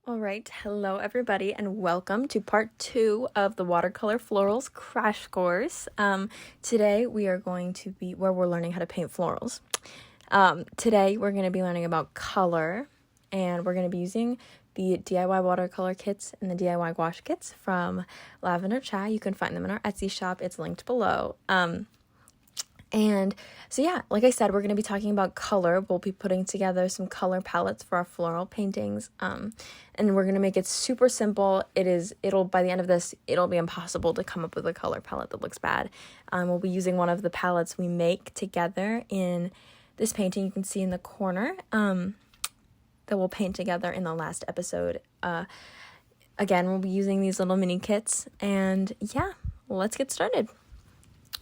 All right, hello everybody, and welcome to part 2 of the Watercolor Florals crash course. Today we are going to be where we're learning how to paint florals. Today we're going to be learning about color, and we're going to be using the DIY watercolor kits and the DIY gouache kits from Lavender Chai. You can find them in our Etsy shop. It's linked below. And so yeah, like I said, we're going to be talking about color. We'll be putting together some color palettes for our floral paintings. And we're going to make it super simple. By the end of this, it'll be impossible to come up with a color palette that looks bad. We'll be using one of the palettes we make together in this painting you can see in the corner, that we'll paint together in the last episode. Again, we'll be using these little mini kits, and yeah, let's get started.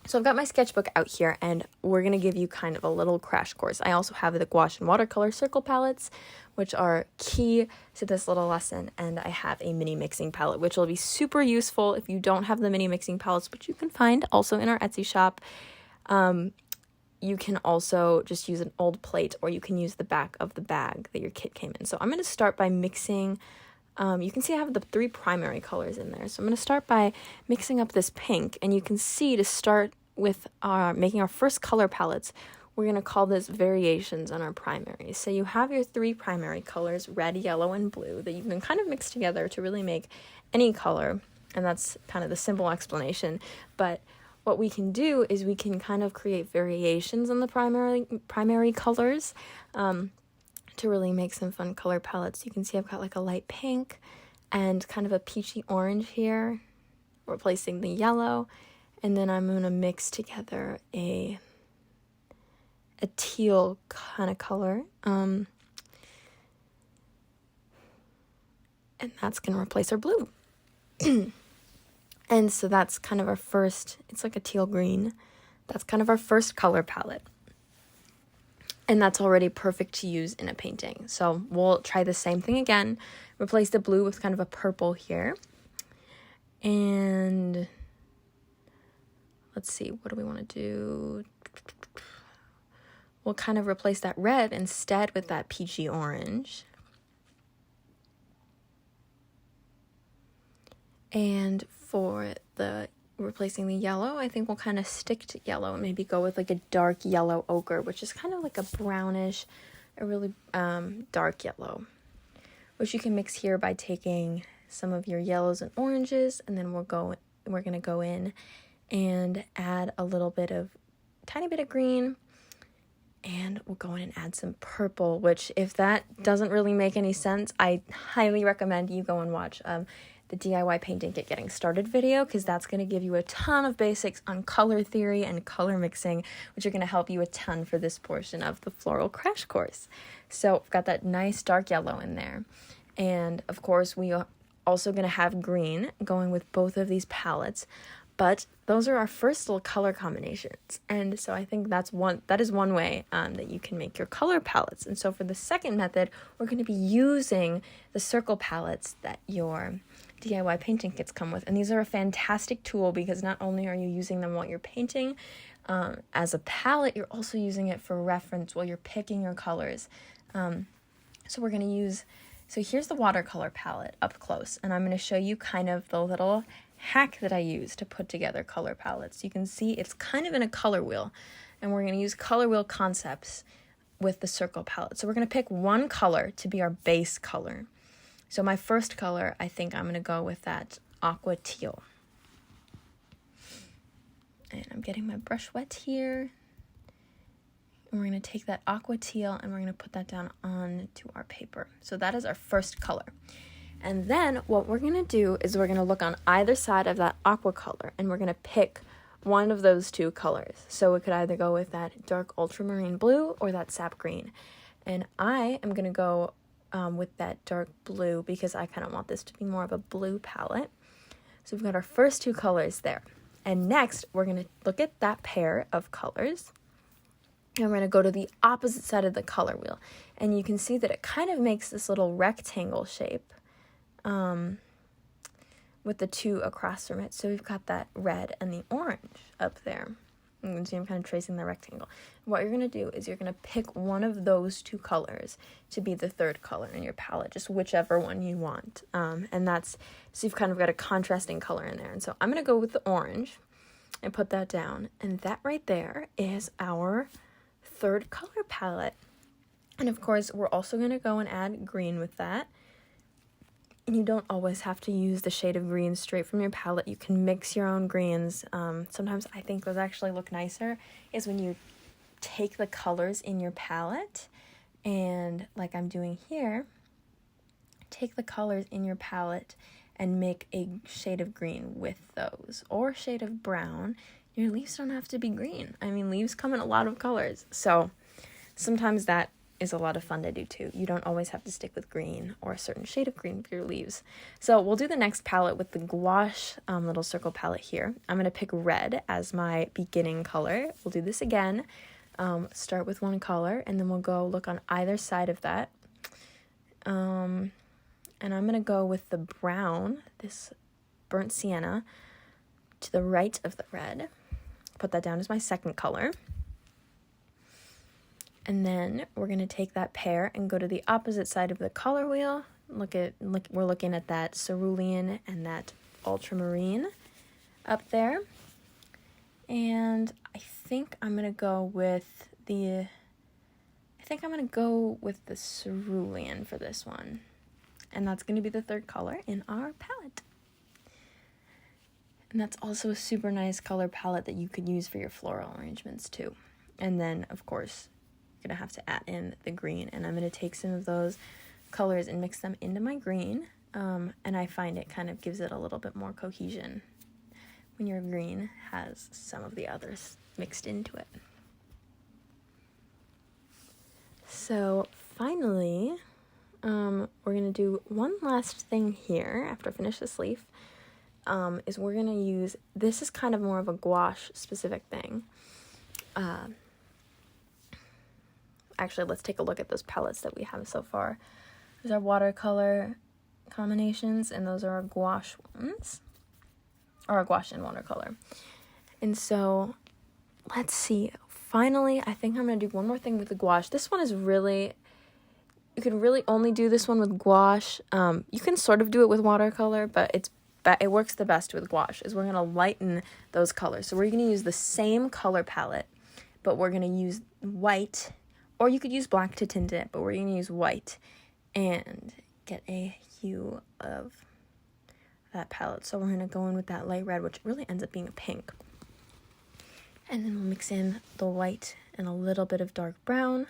So I've got my sketchbook out here, and we're going to give you kind of a little crash course. I also have the gouache and watercolor circle palettes, which are key to this little lesson, and I have a mini mixing palette, which will be super useful if you don't have the mini mixing palettes, which you can find also in our Etsy shop. You can also just use an old plate, or you can use the back of the bag that your kit came in. So I'm going to start by mixing. You can see I have the 3 primary colors in there. So I'm going to start by mixing up this pink, and you can see to start with making our first color palettes, we're going to call this variations on our primaries. So you have your 3 primary colors, red, yellow, and blue, that you can kind of mix together to really make any color, and that's kind of the simple explanation. But what we can do is we can kind of create variations on the primary colors, to really make some fun color palettes. You can see I've got like a light pink and kind of a peachy orange here, replacing the yellow, and then I'm going to mix together a teal kind of color, and that's going to replace our blue. And so that's kind of our first, it's like a teal green. That's kind of our first color palette. And that's already perfect to use in a painting. So we'll try the same thing again. Replace the blue with kind of a purple here. And let's see, what do we want to do? We'll kind of replace that red instead with that peachy orange. And for the replacing the yellow, I think we'll kind of stick to yellow and maybe go with like a dark yellow ochre, which is kind of like a brownish, a really dark yellow, which you can mix here by taking some of your yellows and oranges, and then we're going to go in and add a tiny bit of green, and we'll go in and add some purple, which if that doesn't really make any sense, I highly recommend you go and watch the DIY Painting Getting Started video, because that's going to give you a ton of basics on color theory and color mixing, which are going to help you a ton for this portion of the floral crash course. So I've got that nice dark yellow in there. And of course, we are also going to have green going with both of these palettes, but those are our first little color combinations. And so I think that is one way that you can make your color palettes. And so for the second method, we're going to be using the circle palettes that your DIY painting kits come with. And these are a fantastic tool, because not only are you using them while you're painting as a palette, you're also using it for reference while you're picking your colors. So here's the watercolor palette up close, and I'm going to show you kind of the little hack that I use to put together color palettes. You can see it's kind of in a color wheel, and we're going to use color wheel concepts with the circle palette. So we're going to pick one color to be our base color. So my first color, I think I'm going to go with that aqua teal. And I'm getting my brush wet here. And we're going to take that aqua teal and we're going to put that down onto our paper. So that is our first color. And then what we're going to do is we're going to look on either side of that aqua color, and we're going to pick one of those 2 colors. So we could either go with that dark ultramarine blue or that sap green. And I am going to go with that dark blue, because I kind of want this to be more of a blue palette. So we've got our first 2 colors there. And next, we're going to look at that pair of colors, and we're going to go to the opposite side of the color wheel. And you can see that it kind of makes this little rectangle shape with the 2 across from it. So we've got that red and the orange up there. You can see I'm kind of tracing the rectangle. What you're going to do is you're going to pick one of those two colors to be the third color in your palette, just whichever one you want. And that's, so you've kind of got a contrasting color in there. And so I'm going to go with the orange and put that down. And that right there is our third color palette. And of course, we're also going to go and add green with that. And you don't always have to use the shade of green straight from your palette. You can mix your own greens. Sometimes I think those actually look nicer is when you take the colors in your palette and, like I'm doing here, take the colors in your palette and make a shade of green with those, or a shade of brown. Your leaves don't have to be green. I mean, leaves come in a lot of colors. So sometimes that is a lot of fun to do too. You don't always have to stick with green or a certain shade of green for your leaves. So we'll do the next palette with the gouache little circle palette here. I'm going to pick red as my beginning color. We'll do this again. Start with one color and then we'll go look on either side of that. And I'm going to go with the brown, this burnt sienna, to the right of the red. Put that down as my second color. And then we're going to take that pair and go to the opposite side of the color wheel. We're looking at that cerulean and that ultramarine up there. And I think I'm going to go with the cerulean for this one. And that's going to be the third color in our palette. And that's also a super nice color palette that you could use for your floral arrangements too. And then, of course, gonna have to add in the green, and I'm gonna take some of those colors and mix them into my green, and I find it kind of gives it a little bit more cohesion when your green has some of the others mixed into it. So finally, we're gonna do one last thing here after I finish this leaf, is we're gonna use, this is kind of more of a gouache specific thing. Actually, let's take a look at those palettes that we have so far. Those are watercolor combinations, and those are our gouache ones, or a gouache and watercolor. And so, let's see. Finally, I think I'm going to do one more thing with the gouache. This one is really, you can really only do this one with gouache. You can sort of do it with watercolor, but it works the best with gouache, is we're going to lighten those colors. So we're going to use the same color palette, but we're going to use white, or you could use black to tint it, but we're going to use white and get a hue of that palette. So we're going to go in with that light red, which really ends up being a pink. And then we'll mix in the white and a little bit of dark brown.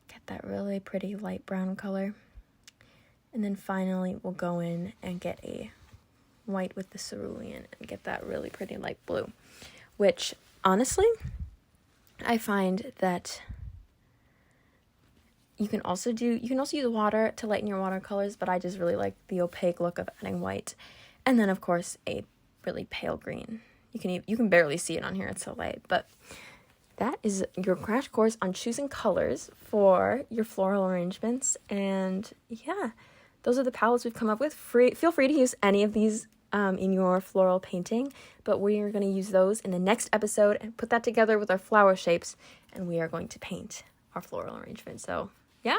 Get that really pretty light brown color. And then finally, we'll go in and get a white with the cerulean and get that really pretty light blue. Which, honestly, I find that you can also use water to lighten your watercolors, but I just really like the opaque look of adding white. And then, of course, a really pale green. You can barely see it on here, it's so light. But that is your crash course on choosing colors for your floral arrangements. And yeah, those are the palettes we've come up with. Feel free to use any of these in your floral painting, but we are going to use those in the next episode and put that together with our flower shapes, and we are going to paint our floral arrangement. So yeah,